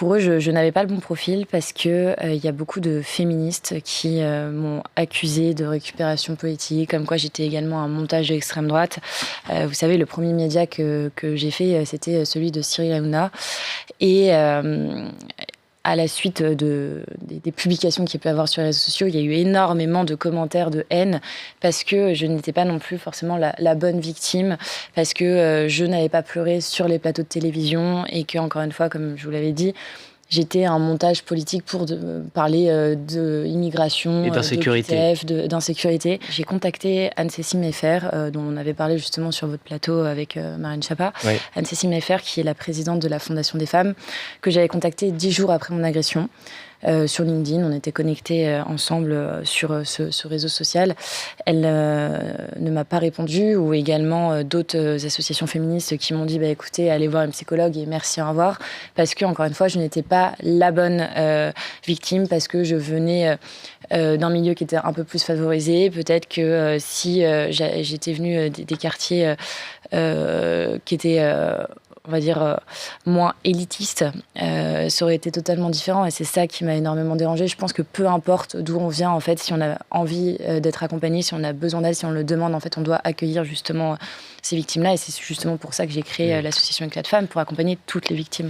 Pour eux, je n'avais pas le bon profil parce que y a beaucoup de féministes qui m'ont accusée de récupération politique, comme quoi j'étais également un montage de l'extrême droite. Vous savez, le premier média que j'ai fait, c'était celui de Cyril Hanouna. Et à la suite des publications qu'il peut y avoir sur les réseaux sociaux, il y a eu énormément de commentaires de haine parce que je n'étais pas non plus forcément la bonne victime, parce que je n'avais pas pleuré sur les plateaux de télévision et que, encore une fois, comme je vous l'avais dit, j'étais un montage politique pour parler d'immigration, Et d'insécurité. d'insécurité. J'ai contacté Anne-Cécile Meffer, dont on avait parlé justement sur votre plateau avec Marine Schiappa. Oui. Anne-Cécile Meffer, qui est la présidente de la Fondation des femmes, que j'avais contactée 10 jours après mon agression. Sur LinkedIn, on était connectés ensemble sur ce réseau social. Elle ne m'a pas répondu, ou également d'autres associations féministes qui m'ont dit écoutez, allez voir une psychologue et merci, au revoir, parce que, encore une fois, je n'étais pas la bonne victime, parce que je venais d'un milieu qui était un peu plus favorisé. Peut-être que si j'étais venue des quartiers qui étaient on va dire, moins élitiste, ça aurait été totalement différent. Et c'est ça qui m'a énormément dérangée. Je pense que peu importe d'où on vient, en fait, si on a envie d'être accompagné, si on a besoin d'aide, si on le demande, en fait, on doit accueillir justement ces victimes-là. Et c'est justement pour ça que j'ai créé l'association Éclat de Femmes, pour accompagner toutes les victimes.